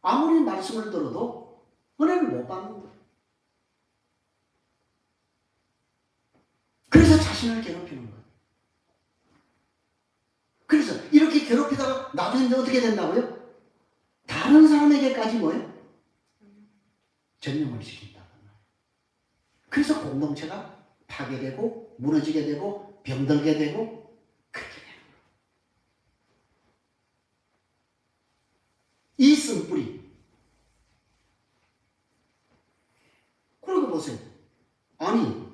아무리 말씀을 들어도 은혜를 못 받는 거예요. 그래서 자신을 괴롭히는 거예요. 그래서 이렇게 괴롭히다가 나중에 어떻게 된다고요? 다른 사람에게까지 뭐예요? 전염을 시킨다. 그래서 공동체가 파괴되고 무너지게 되고 병들게 되고 그렇게 되는 거예요. 이 쓴뿌리. 그러고 보세요. 아니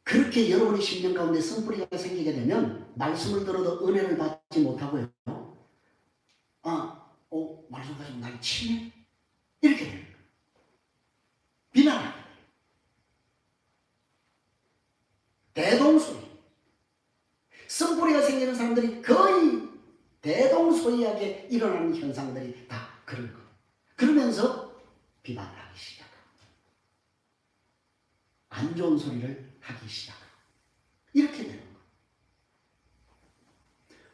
그렇게 여러분의 심령 가운데 쓴뿌리가 생기게 되면 말씀을 들어도 은혜를 받지 못하고요. 말씀 가지고 날 치네? 이렇게 돼요. 비난하게 돼요. 대동소이하게 일어나는 현상들이 다 그런 거예요. 그러면서 비방을 하기 시작하고 안 좋은 소리를 하기 시작하고 이렇게 되는 거예요.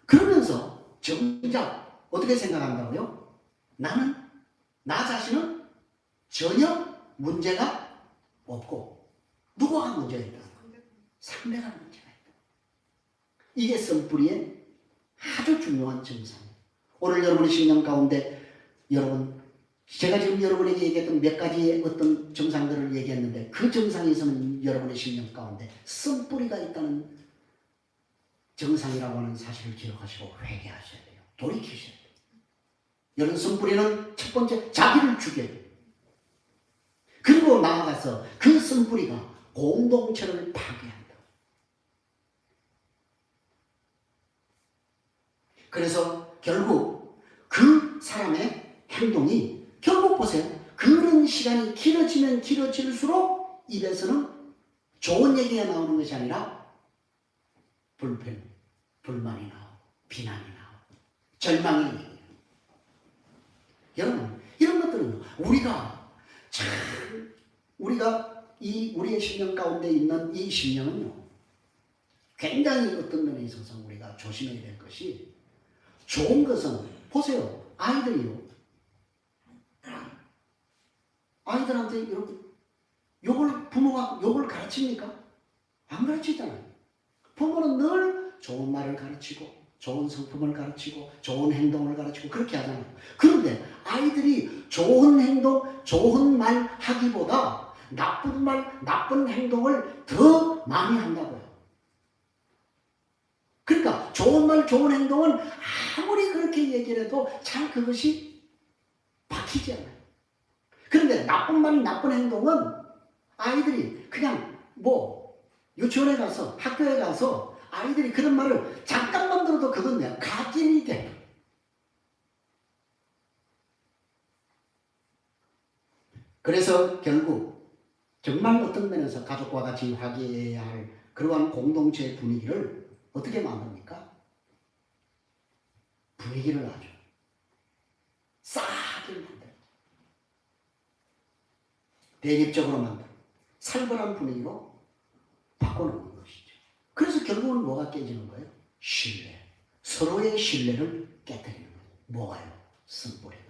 그러면서 정작 어떻게 생각한다고요? 나는 나 자신은 전혀 문제가 없고 누구가 문제가 있다? 상대가 문제가 있다. 이게 썸뿌리의 아주 중요한 증상이에요. 오늘 여러분의 심령 가운데 여러분 제가 지금 여러분에게 얘기했던 몇 가지의 어떤 증상들을 얘기했는데 그 증상이 있으면 여러분의 심령 가운데 썸뿌리가 있다는 증상이라고 하는 사실을 기억하시고 회개하셔야 돼요. 돌이키셔야 돼요. 여러분 썸뿌리는 첫 번째 자기를 죽여요. 그리고 나아가서 그 썸뿌리가 공동체를 파괴한다. 그래서 결국 그 사람의 행동이 결국 보세요. 그런 시간이 길어지면 길어질수록 입에서는 좋은 얘기가 나오는 것이 아니라 불평, 불만이 나오고 비난이 나오고 절망이 나오고 여러분 이런 것들은 우리가 이 우리의 심령 가운데 있는 이 심령은요 굉장히 어떤 면에 있어서 우리가 조심해야 될 것이 좋은 것은 보세요. 아이들한테 이렇게 부모가 욕을 가르칩니까? 안 가르치잖아요. 부모는 늘 좋은 말을 가르치고 좋은 성품을 가르치고 좋은 행동을 가르치고 그렇게 하잖아요. 그런데 아이들이 좋은 행동, 좋은 말 하기보다 나쁜 말, 나쁜 행동을 더 많이 한다고요. 그러니까 좋은 말, 좋은 행동은 아무리 그렇게 얘기를 해도 잘 그것이 박히지 않아요. 그런데 나쁜 말, 나쁜 행동은 아이들이 그냥 유치원에 가서 학교에 가서 아이들이 그런 말을 잠깐만 들어도 그건 내가 각인이 돼. 그래서 결국 정말 어떤 면에서 가족과 같이 화기애애해야 할 그러한 공동체의 분위기를 어떻게 만듭니까? 분위기를 아주 싸게 만들어. 대립적으로 만들어. 살벌한 분위기로 바꿔놓는 것이죠. 그래서 결국은 뭐가 깨지는 거예요? 신뢰. 서로의 신뢰를 깨뜨리는 거예요. 뭐가요? 썸뿌리가.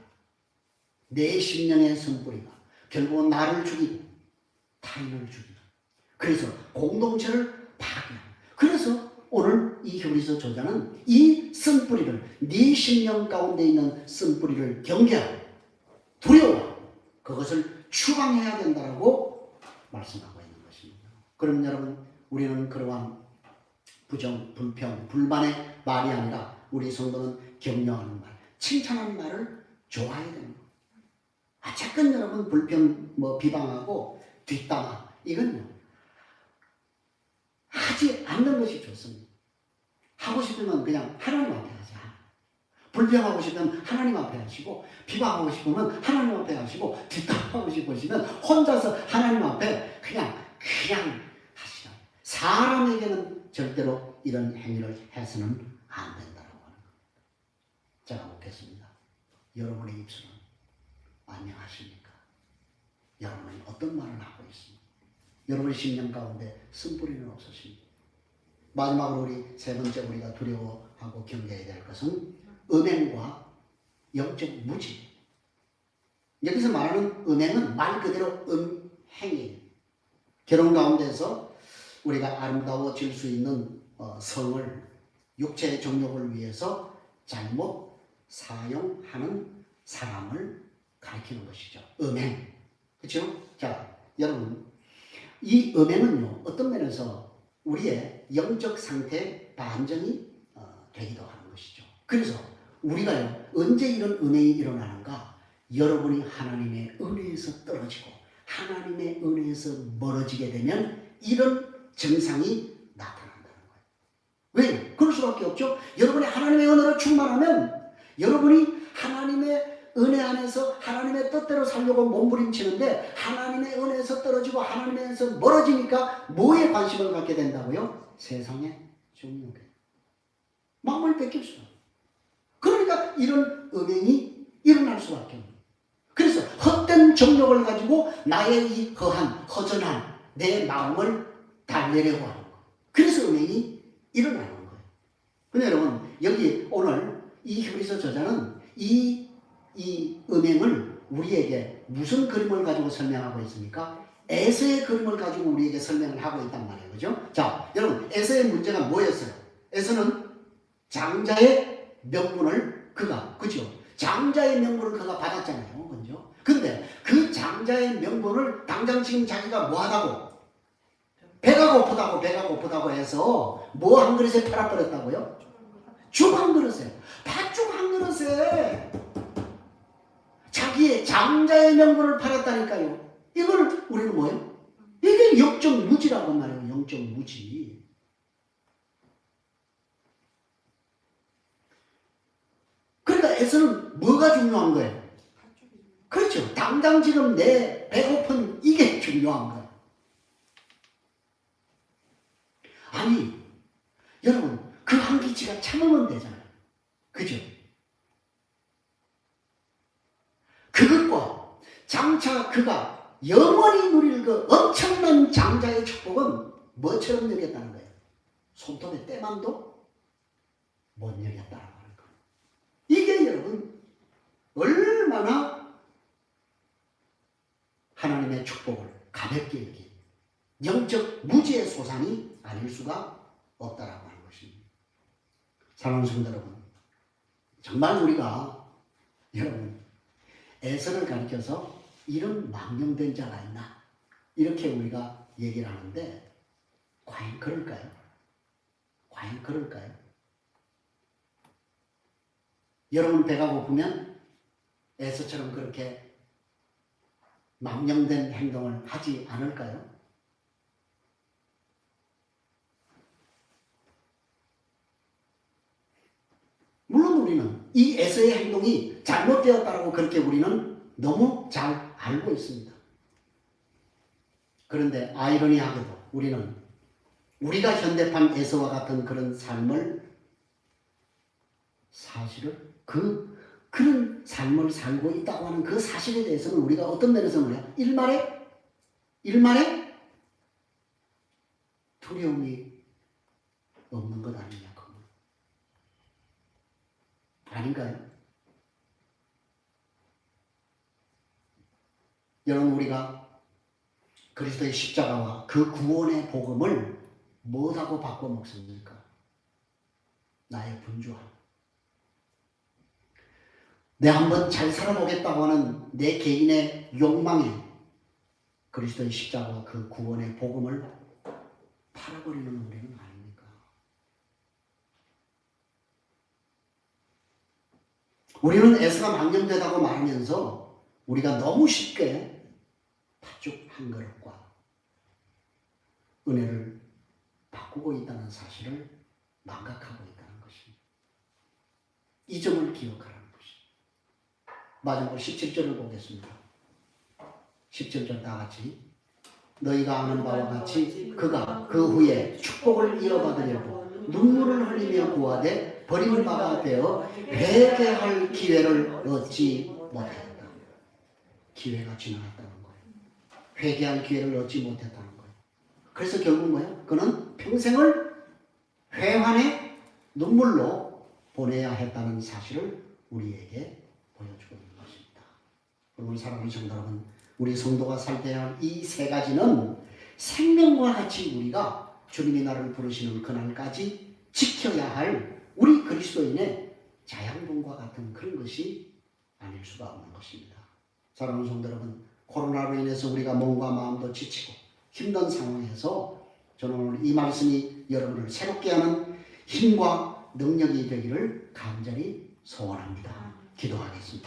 내 심령의 썸뿌리가 결국은 나를 죽이고 타인을 죽이고 그래서 공동체를 파괴하는. 그래서 오늘 이 히브리서 저자는 이 썸뿌리를 네 심령 가운데 있는 썸뿌리를 경계하고 두려워 그것을 추방해야 된다라고 말씀하고 있는 것입니다. 그럼 여러분 우리는 그러한 부정, 불평, 불만의 말이 아니라 우리 성도는 격려하는 말, 칭찬하는 말을 좋아해야 되는 거예요. 자꾸 여러분 불평, 비방하고 뒷담화 이건요 하지 않는 것이 좋습니다. 하고 싶으면 그냥 하나님 앞에 하자. 불평하고 싶으면 하나님 앞에 하시고 비방하고 싶으면 하나님 앞에 하시고 뒷담화하고 싶으시면 혼자서 하나님 앞에 그냥 하시라. 사람에게는 절대로 이런 행위를 해서는 안 된다고 하는 겁니다. 제가 묻겠습니다. 여러분의 입술은 안녕하십니까? 여러분은 어떤 말을 하고 있습니까? 여러분의 심령 가운데 씀뿌리는 없으십니까? 마지막으로 우리 세 번째 우리가 두려워하고 경계해야 될 것은 음행과 영적 무지. 여기서 말하는 음행은 말 그대로 음행이에요. 결혼 가운데서 우리가 아름다워질 수 있는 성을 육체의 정욕을 위해서 잘못 사용하는 사람을 가리키는 것이죠. 음행. 그렇죠? 자, 여러분 이 음행은요 어떤 면에서 우리의 영적 상태에 반전이 되기도 하는 것이죠. 그래서 우리가요 언제 이런 음행이 일어나는가? 여러분이 하나님의 은혜에서 떨어지고 하나님의 은혜에서 멀어지게 되면 이런 증상이 나타난다는 거예요. 왜? 그럴 수밖에 없죠. 여러분이 하나님의 은혜로 충만하면 여러분이 하나님의 은혜 안에서 하나님의 뜻대로 살려고 몸부림치는데 하나님의 은혜에서 떨어지고 하나님의 은혜에서 멀어지니까 뭐에 관심을 갖게 된다고요? 세상의 정욕에 마음을 뺏길 수. 이런 음행이 일어날 수밖에 없는. 그래서 헛된 정욕을 가지고 나의 이 허전한 내 마음을 달래려고 하는 거예요. 그래서 음행이 일어나는 거예요. 근데 여러분, 여기 오늘 이 히브리서 저자는 이 음행을 우리에게 무슨 그림을 가지고 설명하고 있습니까? 에서의 그림을 가지고 우리에게 설명을 하고 있단 말이에요. 그죠? 자, 여러분, 에서의 문제가 뭐였어요? 에서는 장자의 명분을 그죠? 장자의 명분을 그가 받았잖아요. 그죠? 근데 그 장자의 명분을 당장 지금 자기가 뭐 하다고? 배가 고프다고 해서 뭐 한 그릇에 팔아버렸다고요? 죽 한 그릇에. 팥죽 한 그릇에 자기의 장자의 명분을 팔았다니까요. 이걸 우리는 뭐예요? 이게 영적 무지라고 말해요. 영적 무지. 그러니까 에서는 뭐가 중요한 거예요? 그렇죠. 당장 지금 내 배고픈 이게 중요한 거예요. 아니, 여러분, 그 한기치가 참으면 되잖아요. 그죠? 그것과 장차 그가 영원히 누릴 그 엄청난 장자의 축복은 뭐처럼 여겼다는 거예요? 손톱의 때만도 못 여겼다는 거예요. 이게 여러분 얼마나 하나님의 축복을 가볍게 여긴 영적 무지의 소산이 아닐 수가 없다라고 하는 것입니다. 사랑하는 성도 여러분, 정말 우리가 여러분 에서를 가리켜서 이런 망령된 자가 있나 이렇게 우리가 얘기를 하는데 과연 그럴까요? 과연 그럴까요? 여러분 배가 고프면 에서처럼 그렇게 망령된 행동을 하지 않을까요? 물론 우리는 이 에서의 행동이 잘못되었다고 그렇게 우리는 너무 잘 알고 있습니다. 그런데 아이러니하게도 우리는 우리가 현대판 에서와 같은 그런 삶을 사실을 그런 삶을 살고 있다고 하는 그 사실에 대해서는 우리가 어떤 면에서 뭐냐? 일말에 두려움이 없는 것 아니냐? 아닌가요? 여러분, 우리가 그리스도의 십자가와 그 구원의 복음을 뭐하고 바꿔 먹습니까? 나의 분주함. 내 한번 잘 살아보겠다고 하는 내 개인의 욕망에 그리스도의 십자가와 그 구원의 복음을 팔아버리는 우리는 아닙니까? 우리는 에서가 망령되다고 말하면서 우리가 너무 쉽게 팥죽 한 그릇과 은혜를 바꾸고 있다는 사실을 망각하고 있다는 것입니다. 이 점을 기억하라는 것입니다. 마지막으로 17절을 보겠습니다. 17절 다 같이. 너희가 아는 바와 같이 그가 그 후에 축복을 이어받으려고 눈물을 흘리며 구하되 버림을 받아 되어 회개할 기회를 얻지 못했다. 기회가 지나갔다는 거예요. 회개할 기회를 얻지 못했다는 거예요. 그래서 결국 뭐예요? 그는 평생을 회환의 눈물로 보내야 했다는 사실을 우리에게 보여주고 있는 것입니다. 여러분, 사랑하는 성도 여러분, 우리 성도가 살펴야 할 이 세 가지는 생명과 같이 우리가 주님이 나를 부르시는 그날까지 지켜야 할 우리 그리스도인의 자양분과 같은 그런 것이 아닐 수가 없는 것입니다. 사랑하는 성도 여러분, 코로나로 인해서 우리가 몸과 마음도 지치고 힘든 상황에서 저는 오늘 이 말씀이 여러분을 새롭게 하는 힘과 능력이 되기를 간절히 소원합니다. 기도하겠습니다.